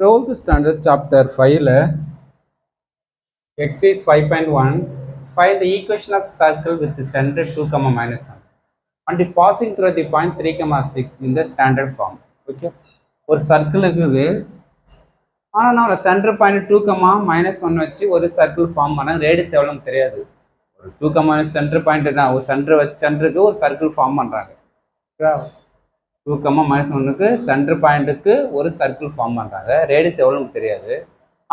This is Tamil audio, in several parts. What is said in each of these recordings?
12th standard chapter 5 exercise 5.1 find the equation of circle with the center 2 comma minus 1 and the passing through the point 3 comma 6 in the standard form. Okay, ஒரு சர்க்கிள் இருக்குது. ஆனால் நான் சென்டர் பாயிண்ட் 2 கமா மைனஸ் 1 வச்சு ஒரு சர்க்கிள் ஃபார்ம் பண்ண ரேடியஸ் எவ்வளோன்னு தெரியாது. ஒரு 2 கமா சென்டர் பாயிண்ட் என்ன ஒரு சென்டர் வச்சு சென்டருக்கு ஒரு சர்க்கிள் ஃபார்ம் பண்ணுறாங்க. ஓகேவா, 2 கமா மைனஸ் 1க்கு சென்டர் பாயிண்ட்டுக்கு ஒரு சர்க்கிள் ஃபார்ம் பண்ணுறாங்க. ரேடியஸ் எவ்வளோன்னு தெரியாது.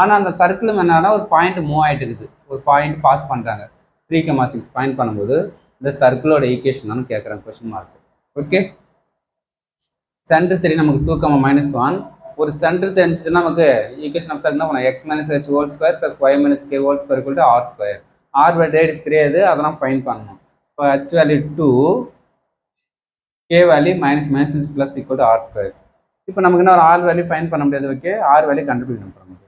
ஆனால் அந்த சர்க்கிள் என்னன்னா ஒரு பாயிண்ட் மூவ் ஆகிட்டு இருக்குது, ஒரு பாயிண்ட் பாஸ் பண்ணுறாங்க. 3 கமா 6 பாயிண்ட் பண்ணும்போது இந்த சர்க்கிளோட ஈக்குவேஷன் கேட்குறேன், கொஸ்டின் மார்க். ஓகே, சென்டர் தெரியும் நமக்கு 2 கமா மைனஸ் 1. ஒரு சென்டர் தெரிஞ்சிச்சுன்னா நமக்கு ஈக்குவேஷன் ஆஃப் சர்க்கிள் பண்ணலாம், x minus h whole square plus y minus k whole square equal to r square. R radius தெரியாது, அதெல்லாம் ஃபைன் பண்ணணும். இப்போ h value 2, k value minus minus plus equal to r square. இப்போ நமக்கு என்ன ஒரு ஆர் வேல்யூ ஃபைன் பண்ண முடியாது. ஓகே, ஆர் வேல்யூ கண்டுபிடிக்கணும். நமக்கு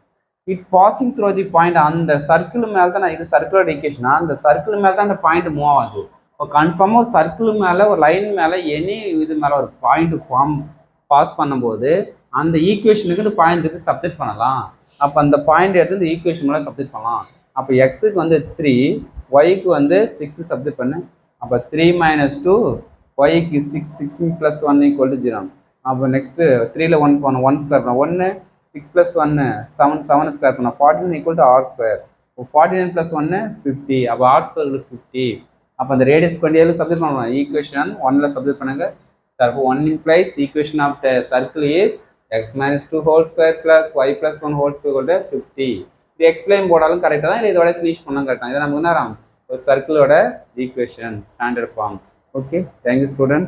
it passing through the point, அந்த சர்க்கிள் மேலே தான் நான் இது சர்க்கிளோட ஈக்குவேஷனா, அந்த சர்க்கிள் மேலே தான் அந்த பாயிண்ட் மூவ் ஆகுது. இப்போ கன்ஃபார்மாக ஒரு சர்க்கிள் மேலே ஒரு லைன் மேலே எனி இது மேலே ஒரு பாயிண்ட் ஃபார்ம் பாஸ் பண்ணும்போது அந்த ஈக்குவேஷனுக்கு இந்த பாயிண்ட் எடுத்து சப்ஜெக்ட் பண்ணலாம். அப்போ அந்த பாயிண்ட் எடுத்து இந்த ஈக்குவேஷன் மேலே சப்ஜெக்ட் பண்ணலாம். அப்போ எக்ஸுக்கு வந்து 3, ஒய்க்கு வந்து 6 சப்ஜெக்ட் பண்ணு. அப்போ 3 மைனஸ் 2, ஒய்க்கு 6, 6 ப்ளஸ் 1 ஈக்குவல் டு 0. அப்போ நெக்ஸ்ட்டு 3ல் 1 போனோம், 1 ஸ்கொயர் பண்ணோம், 1 6 plus 1 7, 7 ஸ்கொயர் பண்ணோம், 49 equal to r square. 49 plus 1 50, அப்போ r ஸ்கொயர் 50. அப்போ அந்த ரேடியஸ் கொண்டு எதில் சப்ஜெக்ட் பண்ணலாம், ஈக்குவேஷன் 1ல் சப்ஜெக்ட் பண்ணுங்க. அப்போ 1 implies equation of the circle is x minus 2 whole square plus y plus 1 whole square equal to 50. இது எக்ஸ்பிளைன் போடாலும் கரெக்டாக தான், இதோட ஃபினிஷ் பண்ணாலும் கரெக்டாக. இதை நமக்கு என்ன ஒரு சர்க்கிளோட equation standard form. Okay, thank you student.